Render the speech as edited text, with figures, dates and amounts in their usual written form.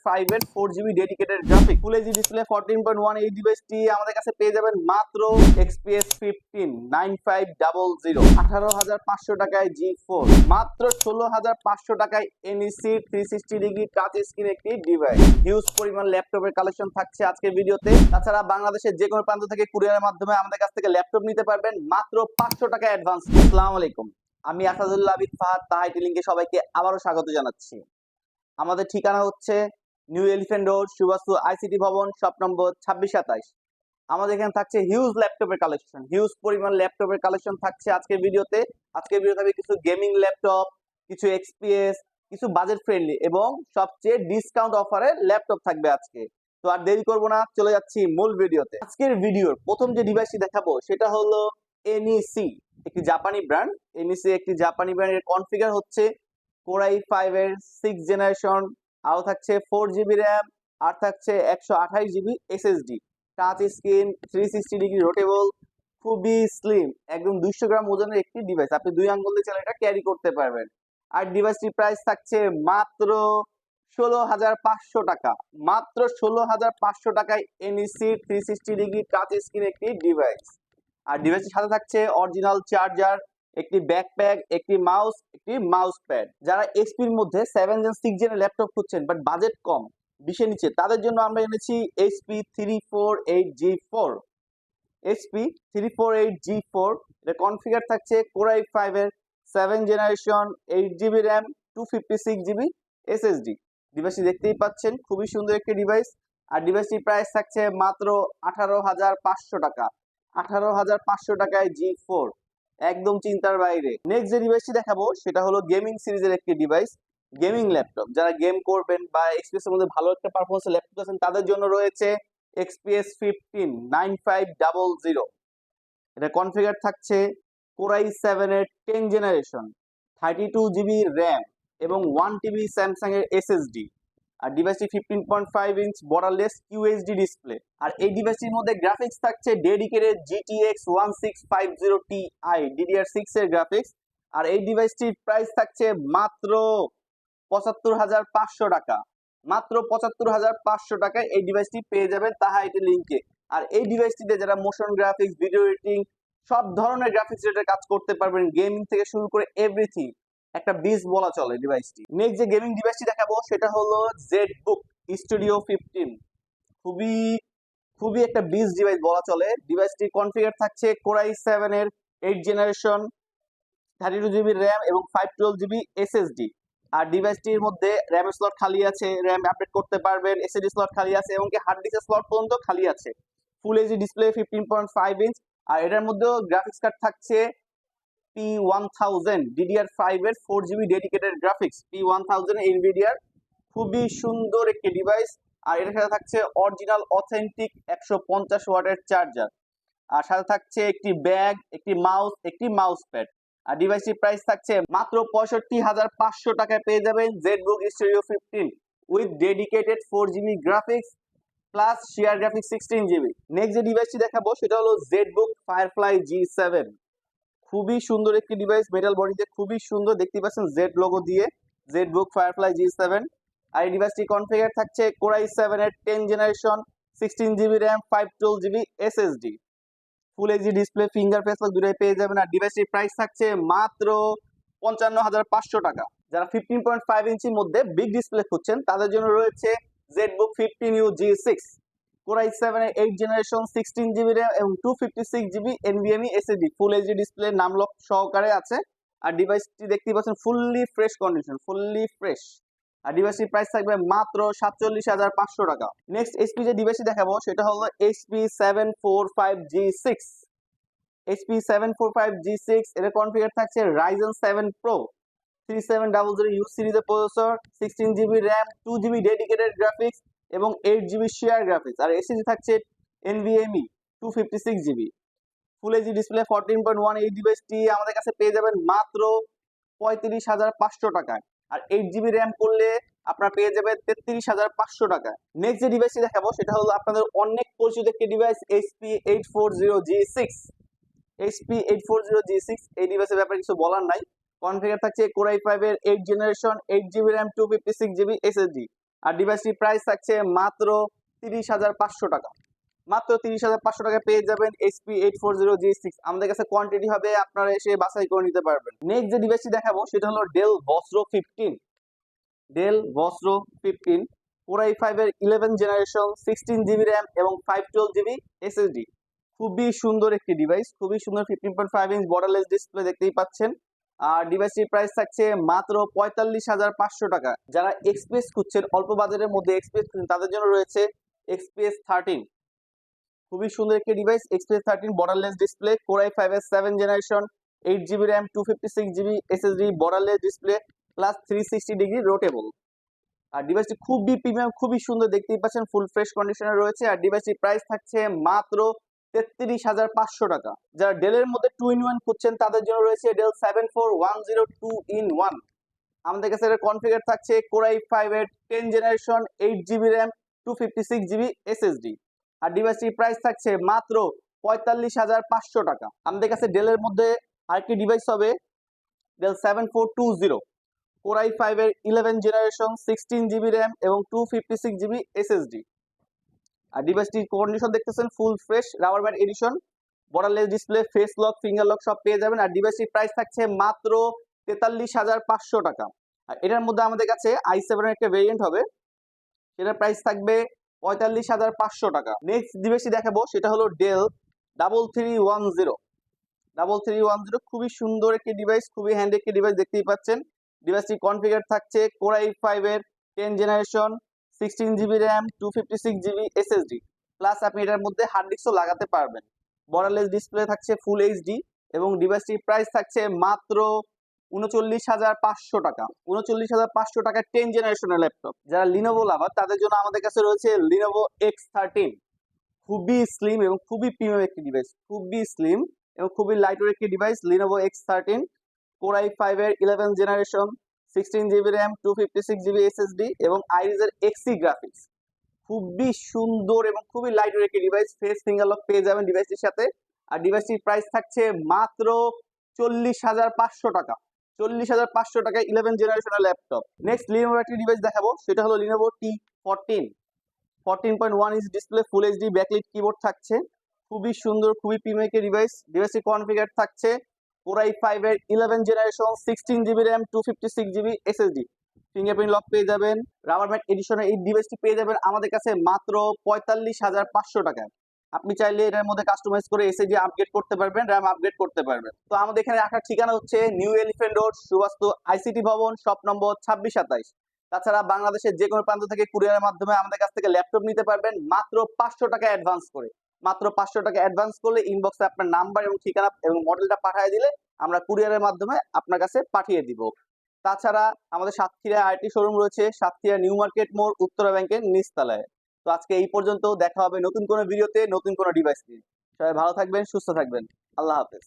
DDR5 এর 4GB dedicated graphic ফুল HD display 14.1 এই ডিভাইসটি আমাদের কাছে পেয়ে যাবেন মাত্র XPS 15 9500 18,500 টাকায় G4 মাত্র 16,500 টাকায় NEC 360 ডিগ্রি টাচ স্ক্রিন একটি ডিভাইস। হিউজ পরিমাণ ল্যাপটপের কালেকশন থাকছে আজকের ভিডিওতে। তাছাড়া বাংলাদেশের যে কোনো প্রান্ত থেকে কুরিয়ারের মাধ্যমে আমাদের কাছ থেকে ল্যাপটপ নিতে পারবেন মাত্র 500 টাকা অ্যাডভান্স। আসসালামু আলাইকুম, আমি আসাদুল্লাহ আবিদ ফাহাদ তাহাইটি লিংকে সবাইকে আবারও স্বাগত জানাচ্ছি। আমাদের ঠিকানা হচ্ছে new elephant road, Suvastu ICT ভবন, শপ নম্বর 2627। আমাদের এখানে থাকছে হিউজ ল্যাপটপের কালেকশন, হিউজ পরিমাণ ল্যাপটপের কালেকশন থাকছে আজকের ভিডিওতে। আজকের ভিডিওতে হবে কিছু গেমিং ল্যাপটপ, কিছু এক্সপিএস, কিছু বাজেট ফ্রেন্ডলি এবং সবচেয়ে ডিসকাউন্ট অফারে ল্যাপটপ থাকবে আজকে। তো আর দেরি করবো না, চলে যাচ্ছি মূল ভিডিওতে। আজকের ভিডিওর প্রথম যে ডিভাইসটি দেখাবো সেটা হলো এনইসি, একটি জাপানি ব্র্যান্ড। এনইসি একটি জাপানি ব্র্যান্ডের কনফিগার হচ্ছে Core i5 এর 6th জেনারেশন, আরও থাকছে 4GB র্যাম, আর থাকছে 128GB SSD, touch screen, 360 degree রোটেবল, খুবই স্লিম, একদম 200 গ্রাম ওজনের একটি ডিভাইস। আপনি 2 আঙ্গুল দিয়ে চাইলে এটা ক্যারি করতে পারবেন। আর ডিভাইসটির প্রাইস থাকছে মাত্র 16,500 টাকা, মাত্র 16,500 টাকায় NEC 360 ডিগ্রি টাচ স্ক্রিন একটি ডিভাইস। আর ডিভাইসটির সাথে থাকছে অরিজিনাল চার্জার, একটি ব্যাকপ্যাক, একটি মাউস, একটি মাউস প্যাড। যারা এসপির মধ্যে 7 জেন 6 জেনের ল্যাপটপ খুঁজছেন বাট বাজেট কম, 20 এর নিচে, তাদের জন্য আমরা এনেছি HP 348G4। HP 348G4 এর কনফিগার থাকছে Core i5 এর 7 generation, 8GB RAM, 256GB SSD। ডিভাইসটি দেখতেই পাচ্ছেন, খুবই সুন্দর একটি ডিভাইস। আর ডিভাইসটির প্রাইস থাকছে মাত্র 18,500 টাকা, 18,500 টাকায় G4, একদম চিন্তার বাইরে। নেক্সট যে ডিভাইসটি দেখাবো সেটা হলো গেমিং সিরিজের একটি ডিভাইস, গেমিং ল্যাপটপ। যারা গেম করবেন বা এক্সপিএস এর মধ্যে ভালো একটা পারফরমেন্স ল্যাপটপ আছেন তাদের জন্য রয়েছে XPS 15 9500। এটা কনফিগার থাকছে Core i7 এর 10 জেনারেশন, 32GB র্যাম এবং 1TB স্যামসাং এর SSD। আর ডিভাইসটি 15.5 ইঞ্চ বর্ডারলেস QHD ডিসপ্লে। আর এই ডিভাইসটির মধ্যে গ্রাফিক্স থাকছে ডেডিকেটেড GTX 1650 Ti DDR6 এর গ্রাফিক্স। আর এই ডিভাইসটির প্রাইস থাকছে মাত্র 75,500 টাকা, মাত্র 75,500 টাকায় এই ডিভাইসটি পেয়ে যাবেন তাহাইটি লিংকে। আর এই ডিভাইসটিতে যারা মোশন গ্রাফিক্স, ভিডিও এডিটিং, সব ধরনের গ্রাফিক্স রিলেটেড কাজ করতে পারবেন, গেমিং থেকে শুরু করে এভরিথিং, একটা বিস বলা চলে ডিভাইসটি। নেক্সট যে গেমিং ডিভাইসটি দেখাবো সেটা হলো ZBook Studio 15। খুবই খুবই একটা বিস ডিভাইস বলা চলে। ডিভাইসটির কনফিগার থাকছে Core i7 এর 8 জেনারেশন, 32GB র্যাম এবং 512GB SSD। আর ডিভাইসটির মধ্যে র্যাম স্লট খালি আছে, র্যাম আপডেট করতে পারবেন, SSD স্লট খালি আছে এবং কি হার্ড ডিস্ক স্লট পর্যন্ত খালি আছে। Full HD display 15.5 inch. আর এটার মধ্যেও গ্রাফিক্স কার্ড থাকছে P1000 DDR5 এর 4GB dedicated graphics, P1000 NVIDIA। খুবই সুন্দর একটি ডিভাইস। আর এটার সাথে থাকছে অরিজিনাল অথেন্টিক 150 ওয়াটের চার্জার। আর সাথে থাকছে একটি ব্যাগ, একটি মাউস, একটি মাউস প্যাড। আর ডিভাইসটির প্রাইস থাকছে মাত্র 65,500 টাকায় পেয়ে যাবেন ZBook Studio 15 with dedicated 4GB graphics plus share graphics 16GB। Next যে ডিভাইসটি দেখাবো সেটা হলো ZBook Firefly G7। খুবই সুন্দর একটি ডিভাইস, মেটাল বডিতে খুবই সুন্দর, দেখতে পাচ্ছেন Z লোগো দিয়ে ZBook Firefly G7। আর এই ডিভাইসটি কনফিগার থাকছে Core i7 এর 10 generation, 16GB RAM, 512GB SSD, full HD display, finger face lock দুটোই পেয়ে যাবেন। আর ডিভাইসটির প্রাইস থাকছে মাত্র 55,500 টাকা। যারা 15.5 ইঞ্চির মধ্যে বিগ ডিসপ্লে খুঁজছেন তাদের জন্য রয়েছে ZBook 15U G6, Core i7 এর 8 জেনারেশন, 16GB র্যাম এবং 256GB NVMe SSD, full HD display, num lock সহকারে আছে। আর ডিভাইসটি দেখতেই পাচ্ছেন fully fresh condition, fully fresh. আর ডিভাইসটির প্রাইস থাকবে মাত্র 47,500 টাকা। নেক্সট HP যে ডিভাইসটি দেখাবো সেটা হলো HP 745G6। HP 745G6 এর কনফিগার থাকছে Ryzen 7 Pro 3700U সিরিজের processor, 16GB RAM, 2GB dedicated graphics এবং 8GB শেয়ার গ্রাফিক্স। আর SSD থাকছে NVMe 256GB। ফুল এইচডি ডিসপ্লে 14.1 এই ডিভাইসটি আমাদের কাছে পেয়ে যাবেন মাত্র 35,500 টাকায়। আর 8GB র্যাম করলে আপনারা পেয়ে যাবেন 33,500 টাকায়। নেক্সট যে ডিভাইসটি দেখাবো সেটা হলো আপনাদের অনেক পরিচিত একটি device HP 840G6। HP 840G6 এই ডিভাইসের ব্যাপারে কিছু বলার নাই। কনফিগার থাকছে Core i5 এর 8 generation, 8GB RAM, 256GB SSD। আর ডিভাইসটির প্রাইস থাকছে মাত্র 30,500 টাকা। মাত্র 30,500 টাকা পেয়ে যাবেন HP840G6। আমাদের কাছে কোয়ান্টিটি হবে, আপনারা এসে বাছাই করে নিতে পারবেন। নেক্সট যে ডিভাইসটি দেখাবো সেটা হলো Dell Vostro 15। Dell Vostro 15 Core i5 এর 11 জেনারেশন, 16 GB র্যাম এবং 512 GB SSD। খুবই সুন্দর একটি ডিভাইস, খুবই সুন্দর 15.5 ইঞ্চ বর্ডারলেস ডিসপ্লে দেখতেই পাচ্ছেন। আর ডিভাইসটির প্রাইস থাকছে মাত্র 45,500 টাকা। যারা এক্সপিএস খুঁজছেন, অল্প বাজারের মধ্যে এক্সপিএস খুঁজছেন, তাদের জন্য রয়েছে এক্সপিএস 13। খুবই সুন্দর একটি device, XPS 13 borderless display, Core i5 এর 7 generation, 8 GB RAM, 256 GB SSD, borderless display plus 360 degree rotatable. আর ডিভাইসটি খুবই প্রিমিয়াম, খুবই সুন্দর দেখতেই পাচ্ছেন, ফুল ফ্রেশ কন্ডিশনে রয়েছে। আর ডিভাইসটির প্রাইস থাকছে মাত্র 33,500 টাকা। যারা ডেলের মধ্যে 2-in-1 খুঁজছেন, তাদের জন্য রয়েছে ডেল 7410 2-in-1। আমাদের কাছে এর কনফিগার থাকছে Core i5 এর 10 generation, 8 GB RAM, 256 GB SSD। আর ডিভাইসটির প্রাইস থাকছে মাত্র 45,500 টাকা। আমাদের কাছে ডেলের মধ্যে আরেকটি ডিভাইস হবে ডেল 7420 Core i5 এর 11 জেনারেশন, 16 GB র্যাম এবং 256 GB SSD। আর ডিভাইসটির কন্ডিশন দেখতেছেন full fresh, rubber mat addition, borderless display, face lock, finger lock সব পেয়ে যাবেন। আর ডিভাইসটির প্রাইস থাকছে মাত্র 43,500 টাকা। আর এটার মধ্যে আমাদের কাছে i7 এর একটা ভেরিয়েন্ট হবে, সেটার প্রাইস থাকবে 45,500 টাকা। নেক্সট ডিভাইসটি দেখাবো সেটা হলো ডেল 3310। খুবই সুন্দর একটি ডিভাইস, খুবই হ্যান্ডি একটি ডিভাইস দেখতেই পাচ্ছেন। ডিভাইসটি কনফিগার থাকছে Core i5 এর 10 generation, 16 GB RAM, 256 GB SSD plus আপনি এটার মধ্যে হার্ড ডিস্কও লাগাতে পারবেন। বর্ডারলেস ডিসপ্লে থাকছে ফুল এইচডি এবং ডিভাইসটির প্রাইস থাকছে মাত্র 39,500 টাকা। 39,500 টাকা 10 জেনারেশনের ল্যাপটপ। যারা লিনোভো লাভার, তাদের জন্য আমাদের কাছে রয়েছে লিনোভো X13। খুবই স্লিম এবং খুবই প্রিমিয়াম একটি ডিভাইস, খুবই স্লিম এবং খুবই লাইটওয়েট একটি device Lenovo X13 Core i5 এর 11 generation, 16 GB RAM, 256 GB SSD এবং আইরিস এর Xe গ্রাফিক্স। খুবই সুন্দর এবং খুবই লাইটওয়েট একটি ডিভাইস, ফেস ফিঙ্গার লক পেয়ে যাবেন ডিভাইসটির সাথে। আর ডিভাইসটির প্রাইস থাকছে মাত্র 40,500 টাকা। 40,500 টাকায় 11 জেনারেশনের ল্যাপটপ। নেক্সট লিনোভো একটি ডিভাইস দেখাবো, সেটা হলো Lenovo T14। 14.1 inch display, full HD backlit keyboard থাকছে। খুবই সুন্দর, খুবই প্রিমিয়াম একটি ডিভাইস। ডিভাইসটি কনফিগার থাকছে Core i5 এর 11 generation, 16 GB RAM, 256 GB SSD। Fingerprint lock পেয়ে যাবেন। রাবার ম্যাট এডিশনের এই ডিভাইসটি পেয়ে যাবেন আমাদের কাছে মাত্র 45,500 টাকায়। আপনি চাইলে এটার মধ্যে কাস্টমাইজ করে এসএসডি আপগ্রেড করতে পারবেন, র্যাম আপগ্রেড করতে পারবেন। তো আমাদের এখানে রাখার ঠিকানা হচ্ছে new elephant road, Suvastu ICT ভবন, শপ নম্বর 2627। তাছাড়া বাংলাদেশের যে কোনো প্রান্ত থেকে কুরিয়ারের মাধ্যমে আমাদের কাছ থেকে ল্যাপটপ নিতে পারবেন মাত্র 500 টাকা অ্যাডভান্স করে। মাত্র 500 টাকা অ্যাডভান্স করলে ইনবক্সে আপনার নাম্বার এবং ঠিকানা এবং মডেলটা পাঠিয়ে দিলে আমরা কুরিয়ারের মাধ্যমে আপনার কাছে পাঠিয়ে দিব। তাছাড়া আমাদের সাতক্ষীরা আইটি শোরুম রয়েছে, সাতক্ষীরা নিউ মার্কেট মোড়, উত্তরা ব্যাংকের নিচতলায়। তো আজকে এই পর্যন্ত, দেখা হবে নতুন কোনো ভিডিওতে নতুন কোনো ডিভাইস নিয়ে। সবাই ভালো থাকবেন, সুস্থ থাকবেন। আল্লাহ হাফেজ।